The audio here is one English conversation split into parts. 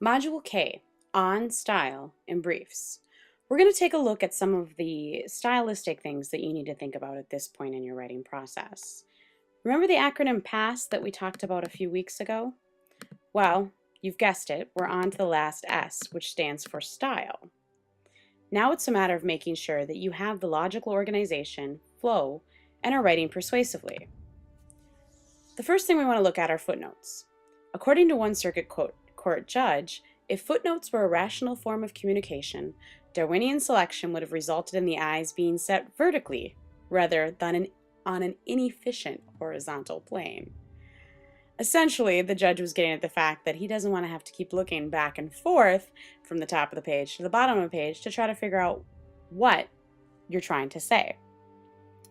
Module K, on style and briefs. We're going to take a look at some of the stylistic things that you need to think about at this point in your writing process. Remember the acronym PASS that we talked about a few weeks ago? Well, you've guessed it, we're on to the last S, which stands for style. Now it's a matter of making sure that you have the logical organization, flow, and are writing persuasively. The first thing we want to look at are footnotes. According to one circuit court judge, if footnotes were a rational form of communication, Darwinian selection would have resulted in the eyes being set vertically rather than on an inefficient horizontal plane. Essentially, the judge was getting at the fact that he doesn't want to have to keep looking back and forth from the top of the page to the bottom of the page to try to figure out what you're trying to say.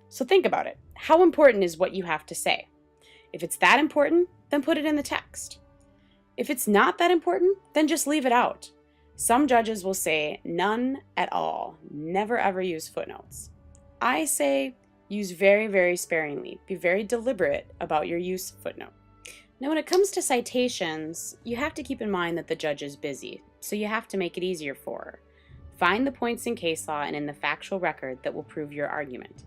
So think about it. How important is what you have to say? If it's that important, then put it in the text. If it's not that important, then just leave it out. Some judges will say none at all. Never ever use footnotes. I say use very, very sparingly. Be very deliberate about your use of footnote. Now, when it comes to citations, you have to keep in mind that the judge is busy, so you have to make it easier for her. Find the points in case law and in the factual record that will prove your argument.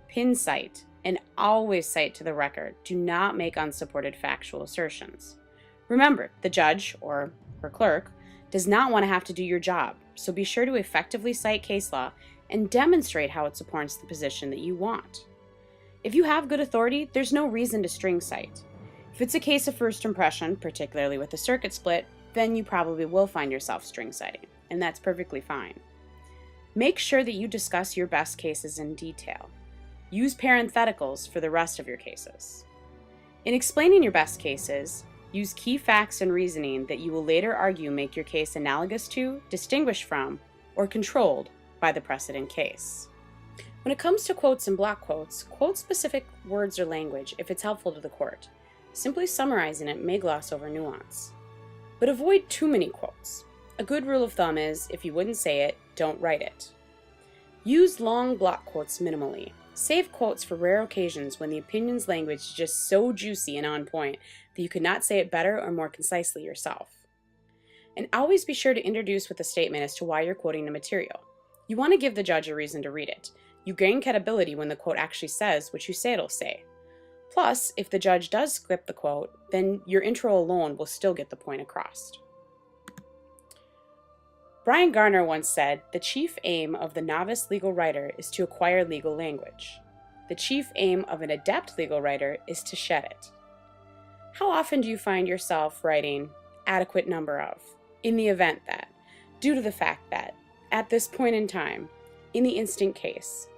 Pin cite, and always cite to the record. Do not make unsupported factual assertions. Remember, the judge, or her clerk, does not want to have to do your job, so be sure to effectively cite case law and demonstrate how it supports the position that you want. If you have good authority, there's no reason to string cite. If it's a case of first impression, particularly with a circuit split, then you probably will find yourself string citing, and that's perfectly fine. Make sure that you discuss your best cases in detail. Use parentheticals for the rest of your cases. In explaining your best cases, use key facts and reasoning that you will later argue make your case analogous to, distinguished from, or controlled by the precedent case. When it comes to quotes and block quotes, quote specific words or language if it's helpful to the court. Simply summarizing it may gloss over nuance. But avoid too many quotes. A good rule of thumb is, if you wouldn't say it, don't write it. Use long block quotes minimally. Save quotes for rare occasions when the opinion's language is just so juicy and on point that you could not say it better or more concisely yourself. And always be sure to introduce with a statement as to why you're quoting the material. You want to give the judge a reason to read it. You gain credibility when the quote actually says what you say it'll say. Plus, if the judge does skip the quote, then your intro alone will still get the point across. Brian Garner once said, "The chief aim of the novice legal writer is to acquire legal language. The chief aim of an adept legal writer is to shed it." How often do you find yourself writing adequate number of, in the event that, due to the fact that, at this point in time, in the instant case?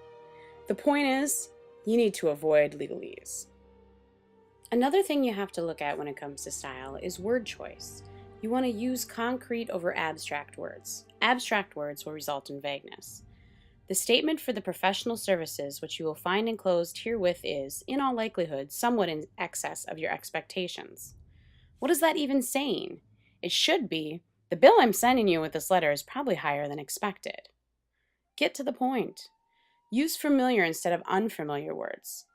The point is, you need to avoid legalese. Another thing you have to look at when it comes to style is word choice. You want to use concrete over abstract words. Abstract words will result in vagueness. The statement for the professional services which you will find enclosed herewith is, in all likelihood, somewhat in excess of your expectations. What is that even saying? It should be, the bill I'm sending you with this letter is probably higher than expected. Get to the point. Use familiar instead of unfamiliar words.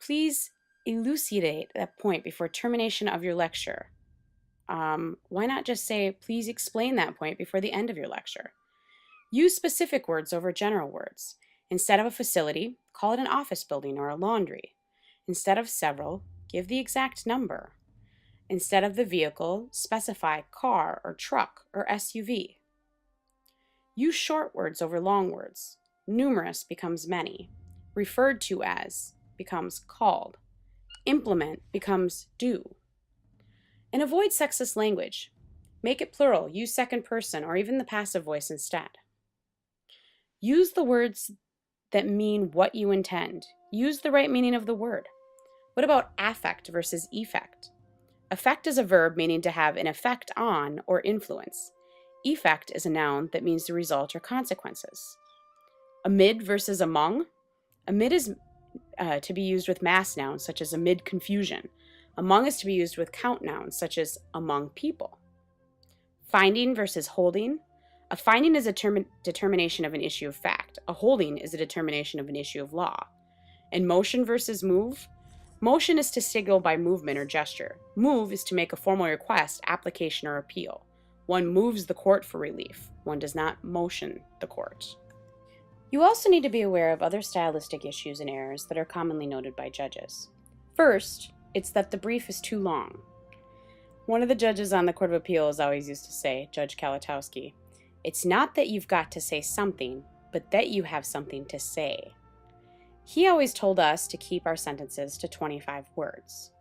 Please elucidate that point before termination of your lecture. Why not just say, please explain that point before the end of your lecture? Use specific words over general words. Instead of a facility, call it an office building or a laundry. Instead of several, give the exact number. Instead of the vehicle, specify car or truck or SUV. Use short words over long words. Numerous becomes many. Referred to as becomes called. Implement becomes do. And avoid sexist language. Make it plural, use second person, or even the passive voice instead. Use the words that mean what you intend. Use the right meaning of the word. What about affect versus effect? Affect is a verb meaning to have an effect on or influence. Effect is a noun that means the result or consequences. Amid versus among. Amid is to be used with mass nouns such as amid confusion. Among is to be used with count nouns such as among people. Finding versus holding. A finding is a determination of an issue of fact. A holding is a determination of an issue of law. And motion versus move. Motion is to signal by movement or gesture. Move is to make a formal request, application, or appeal. One moves the court for relief. One does not motion the court. You also need to be aware of other stylistic issues and errors that are commonly noted by judges. First, it's that the brief is too long. One of the judges on the Court of Appeals always used to say, Judge Kalatowski, "It's not that you've got to say something, but that you have something to say." He always told us to keep our sentences to 25 words.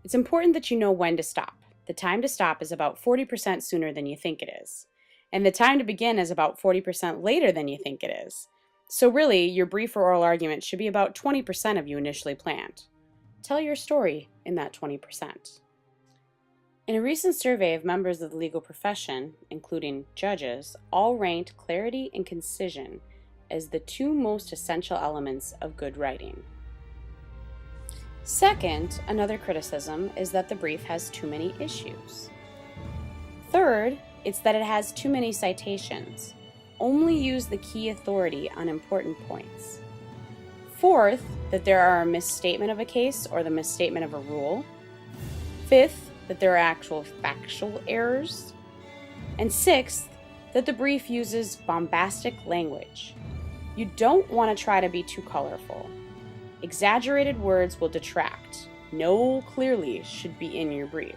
It's important that you know when to stop. The time to stop is about 40% sooner than you think it is. And the time to begin is about 40% later than you think it is. So really, your brief or oral argument should be about 20% of you initially planned. Tell your story in that 20%. In a recent survey of members of the legal profession, including judges, all ranked clarity and concision as the two most essential elements of good writing. Second, another criticism is that the brief has too many issues. Third, it's that it has too many citations. Only use the key authority on important points. Fourth, that there are a misstatement of a case or the misstatement of a rule. Fifth, that there are actual factual errors. And sixth, that the brief uses bombastic language. You don't want to try to be too colorful. Exaggerated words will detract. No clearly should be in your brief.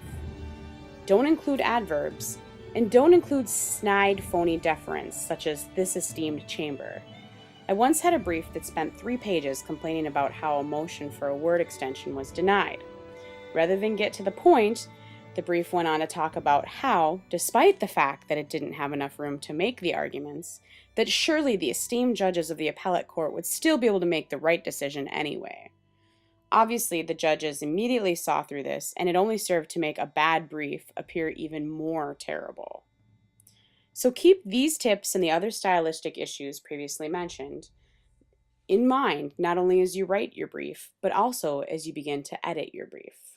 Don't include adverbs, and don't include snide, phony deference, such as "this esteemed chamber." I once had a brief that spent 3 pages complaining about how a motion for a word extension was denied. Rather than get to the point, the brief went on to talk about how, despite the fact that it didn't have enough room to make the arguments, that surely the esteemed judges of the appellate court would still be able to make the right decision anyway. Obviously, the judges immediately saw through this, and it only served to make a bad brief appear even more terrible. So keep these tips and the other stylistic issues previously mentioned in mind, not only as you write your brief, but also as you begin to edit your brief.